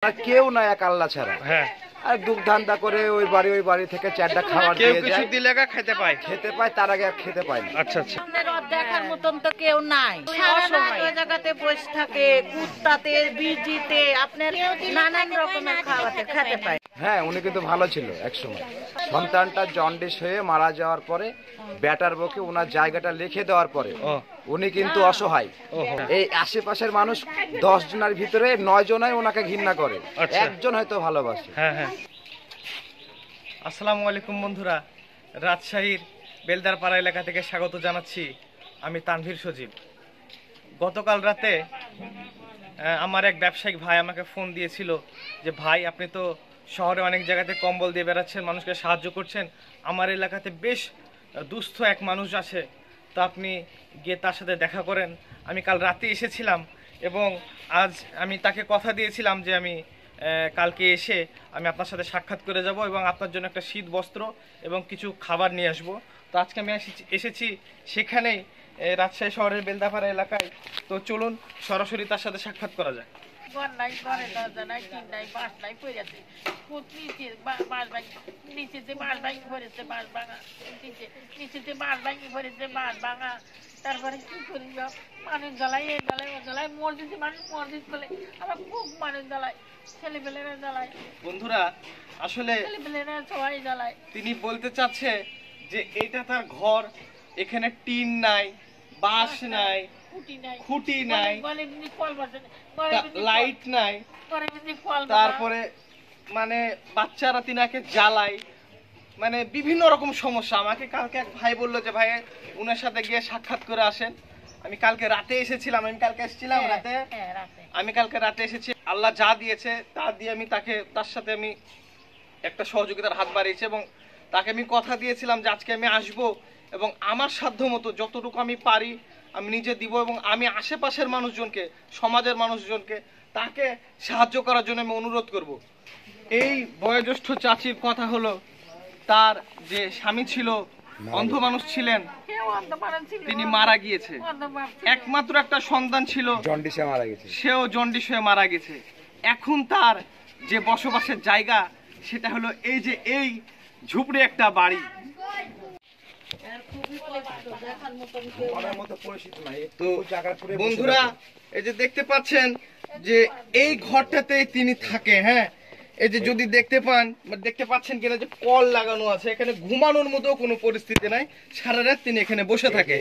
কেউ না, এক আল্লাহ ছাড়া। হ্যাঁ, আর দুঃখ ধান্দা করে ওই বাড়ি থেকে চারটা খাবার কেউ দিয়ে কিছু যায়, দিলে খেতে পায়, তার আগে আর খেতে পায় না। আচ্ছা আচ্ছা। দেখার মতন তো কেউ নাই, ওই জায়গাতে বসে থাকে, কুত্তাতে বিজিতে আপনার নানান রকমের খাওয়াতে খেতে পায়। হ্যাঁ, উনি কিন্তু ভালো ছিল একসময়। সন্তানটা জন্ডিস হয়ে মারা যাওয়ার পরে ব্যাটার বকে ওনার জায়গাটা লিখে দেওয়ার পরে উনি কিন্তু অসহায়। এই আশেপাশের মানুষ 10 জনের ভিতরে 9 জনাই ওনাকে ঘৃণা করে, একজন হয়তো ভালোবাসে। হ্যাঁ হ্যাঁ। আসসালামু আলাইকুম বন্ধুরা, রাজশাহীর বেলদারপাড়া এলাকা থেকে স্বাগত জানাচ্ছি। আমি তানভীর সজীব। গতকাল রাতে আমার এক ব্যবসায়িক ভাই আমাকে ফোন দিয়েছিল যে ভাই, আপনি তো শহরে অনেক জায়গাতে কম্বল দিয়ে বেড়াচ্ছেন, মানুষকে সাহায্য করছেন, আমার এলাকাতে বেশ দুস্থ এক মানুষ আছে, তো আপনি গিয়ে তার সাথে দেখা করেন। আমি কাল রাতে এসেছিলাম এবং আজ আমি তাকে কথা দিয়েছিলাম যে আমি কালকে এসে আমি আপনার সাথে সাক্ষাৎ করে যাব এবং আপনার জন্য একটা শীত বস্ত্র এবং কিছু খাবার নিয়ে আসব। তো আজকে আমি এসেছি সেখানেই, রাজশাহী শহরের বেলদাপাড়া এলাকায়। তো চলুন সরাসরি তার সাথে সাক্ষাৎ করা যায়। তারপরে কি করি, মানুষ জ্বালাই জ্বালাই মসজিদে মানুষ মসজিদ বলে, আমার খুব মানুষ জ্বালায়, ছেলেপেলেরা জ্বালায়। বন্ধুরা, আসলে ছেলেপেলেরা সবাই জ্বালায়। তিনি বলতে চাচ্ছে যে এটা তার ঘর, এখানে টিন নাই, বাঁশ নাই, খুঁটি নাই, লাইট নাই, তারপরে মানে বাচ্চারা তিনাকে জ্বালায়, মানে বিভিন্ন রকম সমস্যা। আমাকে কালকে এক ভাই বললো যে ভাই উনার সাথে গিয়ে সাক্ষাৎ করে আসেন। আমি কালকে রাতে এসেছিলাম, আমি কালকে রাতে এসেছি। আল্লাহ যা দিয়েছে তা দিয়ে আমি তার সাথে আমি একটা সহযোগিতার হাত বাড়িয়েছি এবং তাকে আমি কথা দিয়েছিলাম যে আজকে আমি আসবো এবং আমার সাধ্য মতো যতটুকু আমি পারি আমি নিজে দিব এবং আমি আশেপাশের মানুষজনকে, সমাজের মানুষজনকে তাকে সাহায্য করার জন্য আমি অনুরোধ করব। এই বয়োজ্যেষ্ঠ চাচির কথা হলো, তার যে স্বামী ছিল অন্ধ মানুষ ছিলেন, তিনি মারা গিয়েছে। একমাত্র একটা সন্তান ছিল, জন্ডিসে মারা গেছে, সেও জন্ডিস হয়ে মারা গেছে। এখন তার যে বসবাসের জায়গা সেটা হলো এই যে এই ঝুপড়ি একটা বাড়ি। তো বন্ধুরা, এই যে দেখতে পাচ্ছেন যে এই ঘরটাতেই তিনি থাকে। হ্যাঁ, এই যে যদি দেখতে পাচ্ছেন কিনা যে কল লাগানো আছে, এখানে ঘুমানোর মতো কোনো পরিস্থিতি নাই, সারা রাত তিনি এখানে বসে থাকে।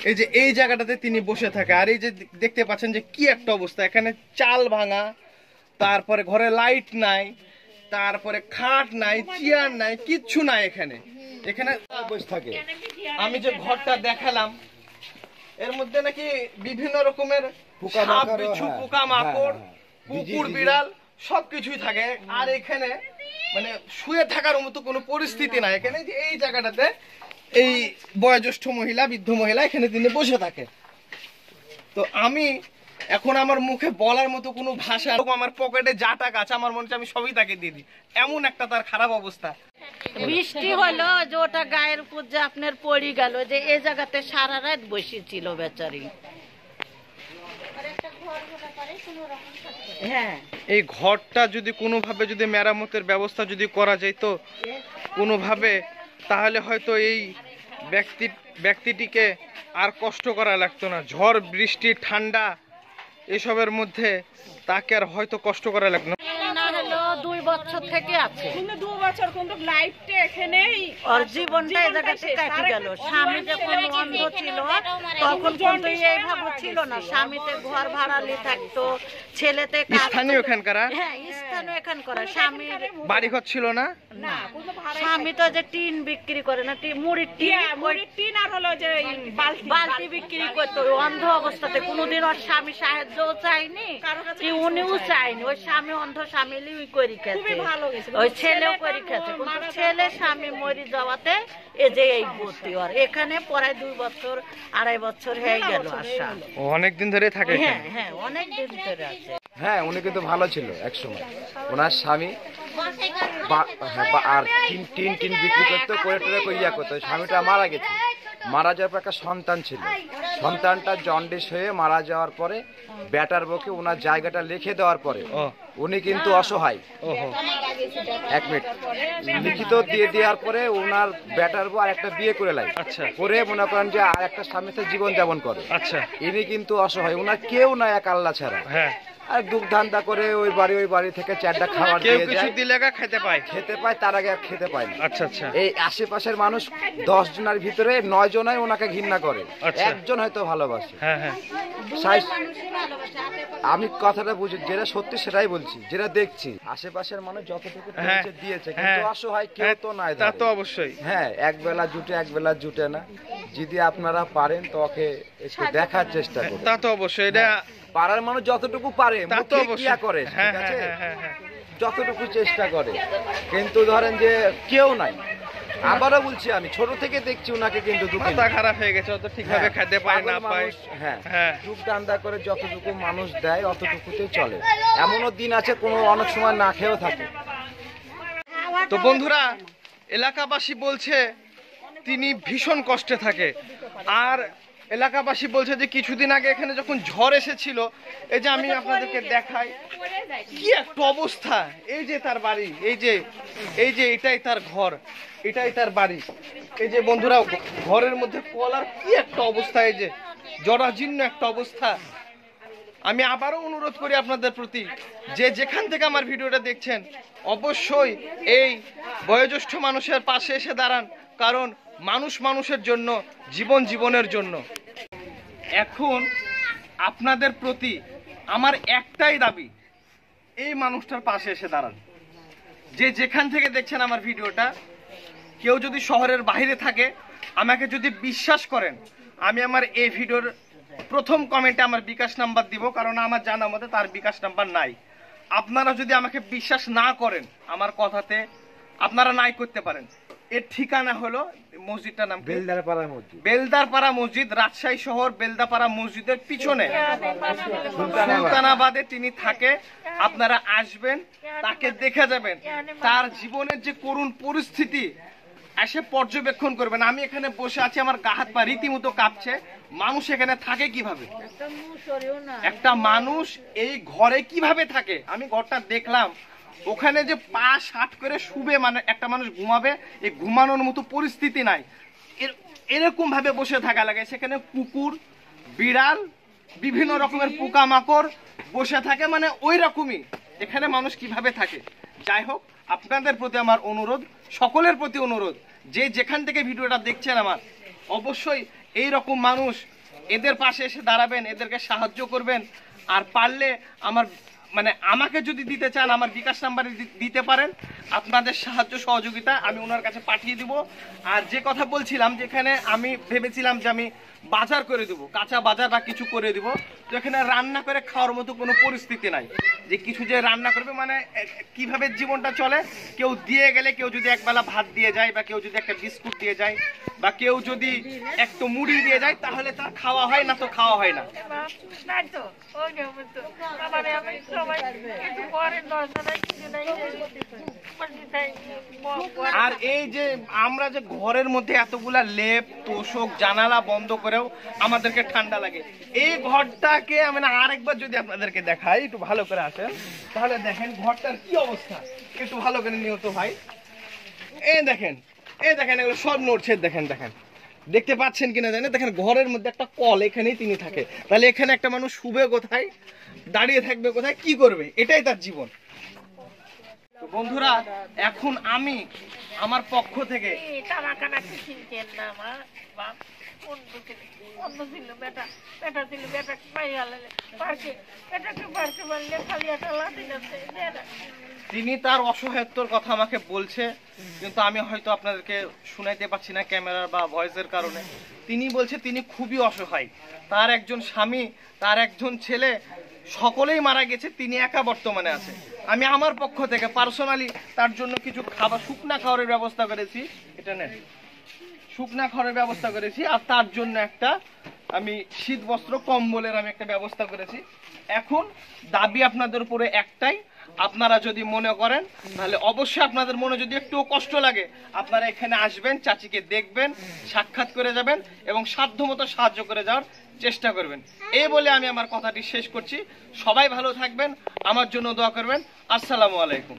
এই যে এই জায়গাটাতে তিনি বসে থাকে। আর এই যে দেখতে পাচ্ছেন যে কি একটা অবস্থা, এখানে চাল ভাঙা, তারপরে ঘরে লাইট নাই, তারপরে খাট নাই, চেয়ার নাই, কিচ্ছু নাই। এখানে বসে থাকে। আমি যে ঘরটা দেখালাম এর মধ্যে নাকি বিভিন্ন রকমের সাপ বিচ্ছু, পোকামাকড়, কুকুর বিড়াল সবকিছুই থাকে। আর এখানে মানে শুয়ে থাকার মতো কোনো পরিস্থিতি নাই। এখানে যে এই জায়গাটাতে এই বয়োজ্যেষ্ঠ মহিলা, বৃদ্ধ মহিলা এখানে তিনি বসে থাকে। তো আমি এখন আমার মুখে বলার মতো কোনো ভাষা, আমার পকেটে যা টাকা আছে আমার মনে হচ্ছে আমি সবই তাকে দিয়ে দিই, এমন একটা তার খারাপ অবস্থা। বৃষ্টি হলো যে ওটা গায়ের উপর যে আপনার পড়ে গেল, যে এই জায়গাতে সারা রাত বসেছিল বেচারি। হ্যাঁ, এই ঘরটা যদি কোনোভাবে যদি মেরামতের ব্যবস্থা যদি করা যেত কোনোভাবে, তাহলে হয়তো এই ব্যক্তিটিকে আর কষ্ট করা লাগতো না। ঝড় বৃষ্টি ঠান্ডা এসবের মধ্যে তাকে আর হয়তো কষ্ট করা লাগতো না। 2 বছর থেকে আছে, 2 বছর কিন্তু লাইফটা এখানেই ওর জীবনটা এই জায়গাতে কেটে গেল। স্বামী যখন অন্ধ ছিল তখন কিন্তু এইভাবে ছিল না। স্বামীতে ঘর ভাড়ালি থাকতো, ছেলেতে স্থানীয় এখানকার, হ্যাঁ স্থানীয় এখানকার। স্বামীর বাড়ি ঘর ছিল না, স্বামী তো যে টিন বিক্রি করে না, মুড়ির টিন আর হলো যে বালতি বিক্রি করতো। অন্ধ অবস্থাতে কোনোদিন ওর স্বামী সাহায্যও চায়নি, উনিও চায়নি। ওই স্বামী অন্ধ স্বামী করে খেতে, ওই ছেলেও করে খেতে, কিন্তু ছেলে স্বামী মরে যাওয়াতে এই যে এই গতি। আর এখানে প্রায় 2 বছর 2.5 বছর হয়ে গেল আসা। অনেকদিন ধরে থাকে। হ্যাঁ হ্যাঁ, অনেক দিন ধরে আছে। হ্যাঁ, উনি কিন্তু ভালো ছিল একসময়। ওনার স্বামী আর টিন বিক্রি করতো, করে করতো। স্বামীটা মারা গেছে, মারা যাওয়ার পর একটা সন্তান ছিল। সন্তানটা জন্ডিস হয়ে মারা যাওয়ার পরে ব্যাটার বউকে ওনার জায়গাটা লিখে দেওয়ার পরে উনি কিন্তু অসহায়। 1 মিনিট লিখিত দিয়ে দেওয়ার পরে ওনার ব্যাটার বউ আর একটা বিয়ে করে লাই, করে মনে করেন যে আর একটা স্বামীর সাথে জীবন যাপন করে। ইনি কিন্তু অসহায়, ওনার কেউ না, এক আল্লাহ ছাড়া। আর দুধ ধান্দা করে ওই বাড়ি থেকে 4টা খাবার খেতে পায়, তার আগে আর খেতে পায় না। এই আশেপাশের মানুষ 10 জনের ভিতরে 9 জনাই ওনাকে ঘৃণা করে, একজন হয়তো ভালোবাসে। আমি কথাটা বুঝি, যেটা সত্যি সেটাই বলছি, যেটা দেখছি। আশেপাশের মানুষ যতটুকু দিয়েছে কিন্তু অসহায় কেউ তো নাই। তা তো অবশ্যই। হ্যাঁ, এক বেলা জুটে না। যদি আপনারা পারেন তো ওকে একটু দেখার চেষ্টা করুন। তা তো অবশ্যই, এটা পাড়ার মানুষ যতটুকু পারে মুখে করে, ঠিক আছে, যতটুকু চেষ্টা করে, কিন্তু ধরেন যে কেউ নাই। আবারও বলছি, আমি ছোট থেকে দেখছি ওনাকে কিন্তু মাথা খারাপ হয়ে গেছে, অত ঠিকভাবে খেতে পায় না পায়। হ্যাঁ, দুধ ধান্দা করে যতটুকু মানুষ দেয় অতটুকুতেই চলে। এমনও দিন আছে কোনো অনেক সময় না খেয়েও থাকে। তো বন্ধুরা, এলাকাবাসী বলছে তিনি ভীষণ কষ্টে থাকে। আর এলাকাবাসী বলছে যে কিছুদিন আগে এখানে যখন ঝড় এসেছিল, এই যে আমি আপনাদেরকে দেখাই কি একটা অবস্থা। এই যে তার বাড়ি, এই যে এটাই তার ঘর, এটাই তার বাড়ি। এই যে বন্ধুরা, ঘরের মধ্যে কলার কি একটা অবস্থা, এই যে জরাজীর্ণ একটা অবস্থা। আমি আবারও অনুরোধ করি আপনাদের প্রতি, যে যেখান থেকে আমার ভিডিওটা দেখছেন অবশ্যই এই বয়োজ্যেষ্ঠ মানুষের পাশে এসে দাঁড়ান, কারণ মানুষ মানুষের জন্য, জীবন জীবনের জন্য। এখন আপনাদের প্রতি আমার একটাই দাবি, এই মানুষটার পাশে এসে দাঁড়ান। যে যেখান থেকে দেখছেন আমার ভিডিওটা, কেউ যদি শহরের বাইরে থাকে, আমাকে যদি বিশ্বাস করেন, আমি আমার এই ভিডিওর প্রথম কমেন্টে আমার বিকাশ নাম্বার দিব, কারণ আমার জানা মতে তার বিকাশ নাম্বার নাই। আপনারা যদি আমাকে বিশ্বাস না করেন, আমার কথাতে আপনারা নাই করতে পারেন। এর ঠিকানা হলো, মসজিদটার নাম বেলদারপাড়া মসজিদ, রাজশাহী শহর বেলদাপাড়া মসজিদের পিছনে সুলতানাবাদে তিনি থাকে। আপনারা আসবেন, তাকে দেখে যাবেন, তার জীবনের যে করুণ পরিস্থিতি এসে পর্যবেক্ষণ করবেন। আমি এখানে বসে আছি, আমার গা হাত পা রীতিমতো কাঁপছে। মানুষ এখানে থাকে কিভাবে? একটা মানুষ এই ঘরে কিভাবে থাকে? আমি ঘরটা দেখলাম, ওখানে যে পা ষাট করে শুবে, মানে একটা মানুষ ঘুমাবে, এই ঘুমানোর মতো পরিস্থিতি নাই। এরকম ভাবে বসে থাকা লাগে। সেখানে কুকুর, বিড়াল, বিভিন্ন রকমের পোকামাকড় বসে থাকে, মানে ওই রকমই এখানে মানুষ কিভাবে থাকে। যাই হোক, আপনাদের প্রতি আমার অনুরোধ, সকলের প্রতি অনুরোধ, যে যেখান থেকে ভিডিওটা দেখছেন আমার, অবশ্যই এই রকম মানুষ, এদের পাশে এসে দাঁড়াবেন, এদেরকে সাহায্য করবেন। আর পারলে আমাকে যদি দিতে চান, আমার বিকাশ নাম্বারে দিতে পারেন। আপনাদের সাহায্য সহযোগিতা আমি ওনার কাছে পাঠিয়ে দিব। আর যে কথা বলছিলাম, যেখানে আমি ভেবেছিলাম যে আমি বাজার করে দেবো, কাঁচা বাজার বা কিছু করে দিব, তো এখানে রান্না করে খাওয়ার মতো কোনো পরিস্থিতি নাই। যে কিছু যে রান্না করবে, মানে কিভাবে জীবনটা চলে, কেউ দিয়ে গেলে, কেউ যদি একবেলা ভাত দিয়ে যায়, বা কেউ যদি একটা বিস্কুট দিয়ে যায়, বা কেউ যদি একটু মুড়ি দিয়ে যায়, তাহলে তার খাওয়া হয় না, তো খাওয়া হয় না। আর এই যে আমরা যে ঘরের মধ্যে এতগুলা লেপ তোষক জানালা বন্ধ করেও আমাদেরকে ঠান্ডা লাগে, এই ঘরটাকে আমি আরেকবার যদি আপনাদেরকে দেখাই, একটু ভালো করে আসেন, তাহলে দেখেন ঘরটার কি অবস্থা। একটু ভালো করে নিয়ত ভাই, এই দেখেন এগুলো সব নড়ছে। দেখেন দেখতে পাচ্ছেন কিনা জানেন? দেখেন ঘরের মধ্যে একটা কল, এখানেই তিনি থাকে। তাহলে এখানে একটা মানুষ শুবে কোথায়, দাঁড়িয়ে থাকবে কোথায়, কি করবে? এটাই তার জীবন। তো বন্ধুরা, এখন আমি আমার পক্ষ থেকে তিনি তার অসহায়ত্বর কথা আমাকে বলছে, কিন্তু আমি হয়তো আপনাদেরকে শুনাইতে পারছি না ক্যামেরার বা ভয়েসের কারণে। তিনি বলছে তিনি খুবই অসহায়, তার একজন স্বামী, তার একজন ছেলে, সকলেই মারা গেছে, তিনি একা বর্তমানে আছে। আমি আমার পক্ষ থেকে পার্সোনালি তার জন্য কিছু খাবার, শুকনা খাবারের ব্যবস্থা করেছি। এটা নেন, শুকনা খাবারের ব্যবস্থা করেছি। আর তার জন্য একটা আমি শীত বস্ত্র, কম্বলের আমি একটা ব্যবস্থা করেছি। এখন দাবি আপনাদের উপরে একটাই, আপনারা যদি মনে করেন, তাহলে অবশ্যই আপনাদের মনে যদি একটু কষ্ট লাগে, আপনারা এখানে আসবেন, চাচিকে দেখবেন, সাক্ষাৎ করে যাবেন এবং সাধ্যমতো সাহায্য করে যাওয়ার চেষ্টা করবেন। এই বলে আমি আমার কথাটি শেষ করছি। সবাই ভালো থাকবেন, আমার জন্য দোয়া করবেন। আসসালামু আলাইকুম।